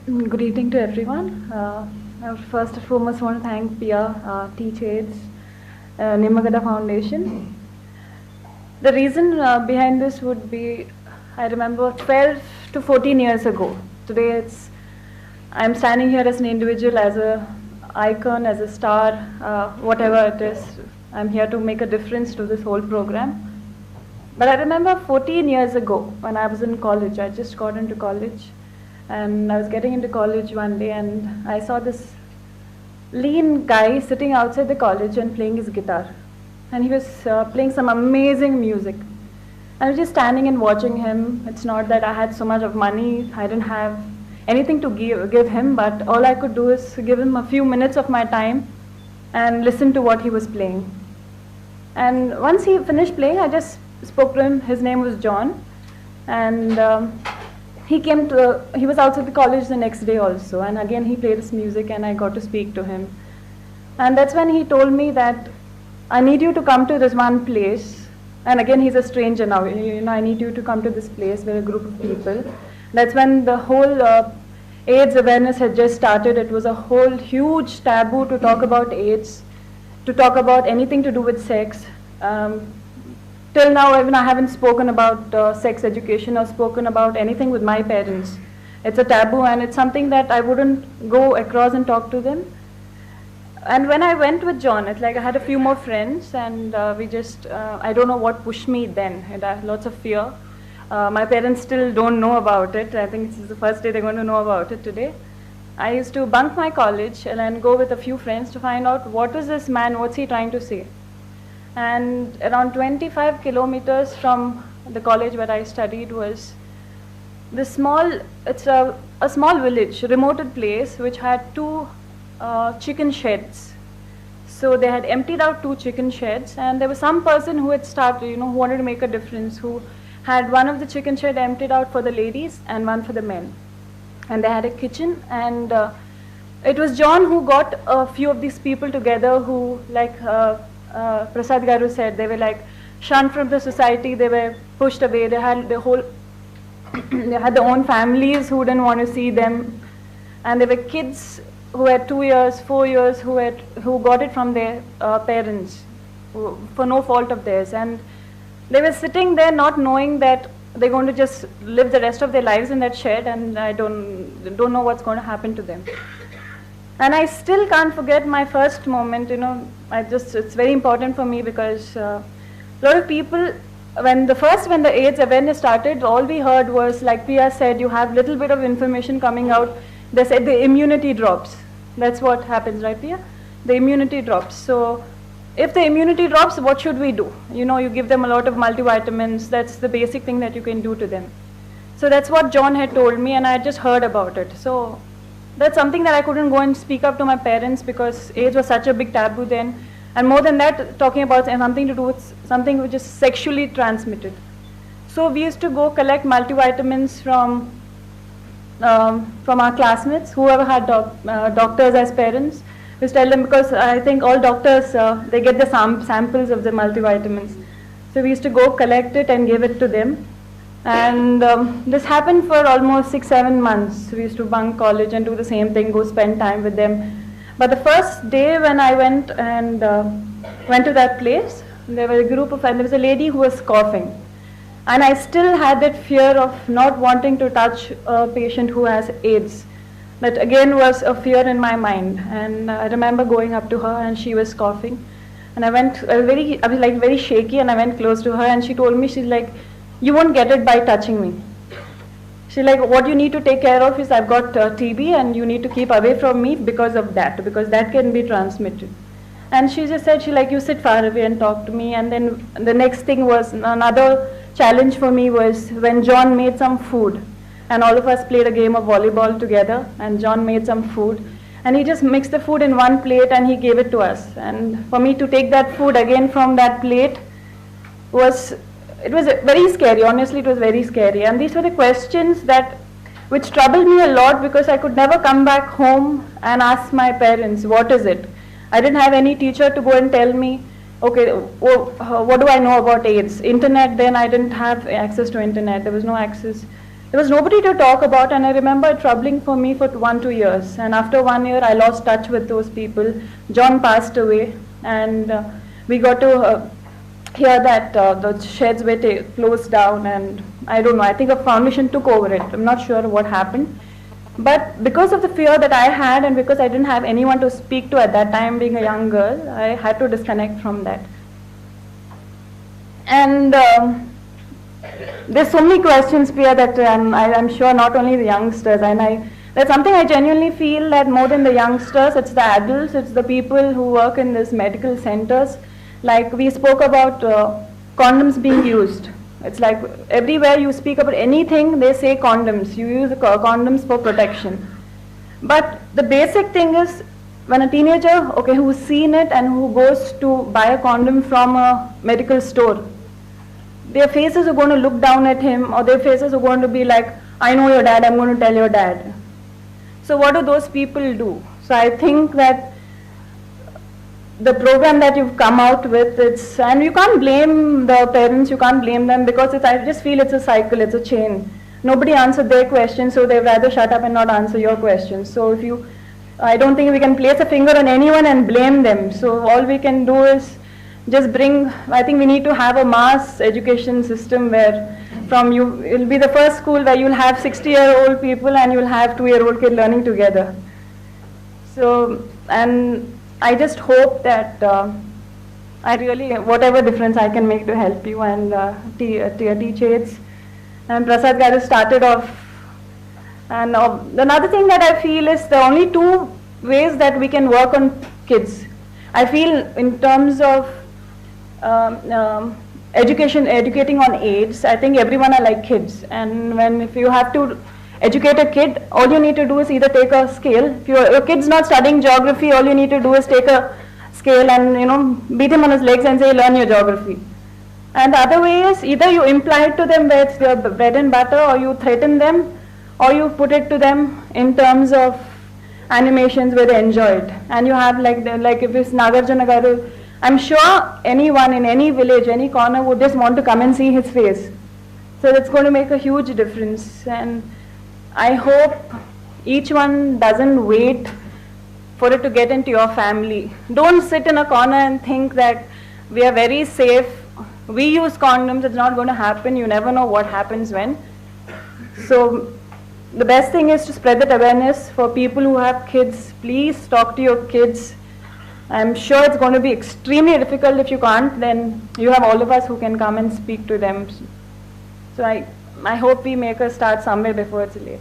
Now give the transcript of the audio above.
Good evening to everyone. I first and foremost want to thank Pia, Teach Aids, Nimagada Foundation. The reason behind this would be, I remember 12 to 14 years ago. Today I'm standing here as an individual, as a icon, as a star, whatever it is. I'm here to make a difference to this whole program. But I remember 14 years ago when I was in college. I just got into college. And I was getting into college one day and I saw this lean guy sitting outside the college and playing his guitar. And he was playing some amazing music. I was just standing and watching him. It's not that I had so much of money. I didn't have anything to give him, but all I could do is give him a few minutes of my time and listen to what he was playing. And once he finished playing, I just spoke to him. His name was John. And he was outside the college the next day also, and again he played his music and I got to speak to him. And that's when he told me that I need you to come to this one place, and again he's a stranger now, I need you to come to this place with a group of people. That's when the whole AIDS awareness had just started. It was a whole huge taboo to talk about AIDS, to talk about anything to do with sex. Till now, even I haven't spoken about sex education or spoken about anything with my parents. It's a taboo and it's something that I wouldn't go across and talk to them. And when I went with John, it's like I had a few more friends and I don't know what pushed me then. And I had lots of fear. My parents still don't know about it. I think this is the first day they're going to know about it today. I used to bunk my college and then go with a few friends to find out what is this man, what's he trying to say. And around 25 kilometers from the college where I studied was this it's a small village, remote place, which had two chicken sheds. So they had emptied out two chicken sheds, and there was some person who had started, who wanted to make a difference, who had one of the chicken shed emptied out for the ladies and one for the men. And they had a kitchen, and it was John who got a few of these people together who, Prasad Garu said, they were like shunned from the society, they were pushed away, they had their own families who didn't want to see them, and there were kids who had 2 years, 4 years, who got it from their parents for no fault of theirs, and they were sitting there not knowing that they're going to just live the rest of their lives in that shed, and I don't know what's going to happen to them. And I still can't forget my first moment, it's very important for me because a lot of people, when the AIDS awareness started, all we heard was, like Pia said, you have little bit of information coming out. They said the immunity drops. That's what happens, right, Pia? The immunity drops. So if the immunity drops, what should we do? You give them a lot of multivitamins. That's the basic thing that you can do to them. So that's what John had told me, and I had just heard about it. So that's something that I couldn't go and speak up to my parents because AIDS was such a big taboo then. And more than that, talking about something to do with something which is sexually transmitted. So we used to go collect multivitamins from our classmates, whoever had doctors as parents. We used to tell them, because I think all doctors, they get the samples of the multivitamins. So we used to go collect it and give it to them. And this happened for almost 6-7 months. We used to bunk college and do the same thing, go spend time with them. But the first day when I went to that place, there was a lady who was coughing. And I still had that fear of not wanting to touch a patient who has AIDS. That again was a fear in my mind. And I remember going up to her and she was coughing. And I was very shaky, and I went close to her and she told me, she's like, you won't get it by touching me. She's like, what you need to take care of is I've got TB and you need to keep away from me because that can be transmitted. And she just said, you sit far away and talk to me. And then the next thing was, another challenge for me was when John made some food. And all of us played a game of volleyball together, and John made some food. And he just mixed the food in one plate and he gave it to us. And for me to take that food again from that plate it was very scary. Honestly, it was very scary. And these were the questions which troubled me a lot, because I could never come back home and ask my parents, what is it? I didn't have any teacher to go and tell me, okay, what do I know about AIDS? Internet, then I didn't have access to internet. There was no access there was nobody to talk about, and I remember it troubling for me for 1-2 years. And after 1 year, I lost touch with those people. John passed away, and we got to hear that the sheds were closed down, and I don't know, I think a foundation took over it. I'm not sure what happened. But because of the fear that I had, and because I didn't have anyone to speak to at that time, being a young girl, I had to disconnect from that. And there's so many questions, Priya, that I'm sure not only the youngsters, and that's something I genuinely feel that more than the youngsters, it's the adults, it's the people who work in these medical centers. Like we spoke about condoms being used. It's like everywhere you speak about anything, they say condoms. You use condoms for protection. But the basic thing is, when a teenager, okay, who's seen it and who goes to buy a condom from a medical store, their faces are going to look down at him, or their faces are going to be like, I know your dad, I'm going to tell your dad. So what do those people do? So I think that the program that you've come out with, and you can't blame the parents, you can't blame them, because I just feel it's a cycle, it's a chain. Nobody answered their questions, so they'd rather shut up and not answer your questions. So I don't think we can place a finger on anyone and blame them. So all we can do is just I think we need to have a mass education system where it'll be the first school where you'll have 60-year-old people and you'll have 2-year-old kid learning together. So, and I just hope that whatever difference I can make to help you, and teachers and Prasad Garu started off. And another thing that I feel is the only 2 ways that we can work on kids. I feel in terms of educating on AIDS, I think everyone are like kids, and if you have to educate a kid, all you need to do is either take a scale. If your kid's not studying geography, all you need to do is take a scale and beat him on his legs and say, learn your geography. And the other way is either you imply it to them where it's their bread and butter, or you threaten them, or you put it to them in terms of animations where they enjoy it. And you have like if it's Nagarjuna Garu, I'm sure anyone in any village, any corner would just want to come and see his face. So that's going to make a huge difference. And I hope each one doesn't wait for it to get into your family. Don't sit in a corner and think that we are very safe. We use condoms, it's not going to happen. You never know what happens when. So the best thing is to spread that awareness for people who have kids. Please talk to your kids. I'm sure it's going to be extremely difficult. If you can't, then you have all of us who can come and speak to them. So I hope we make a start somewhere before it's late.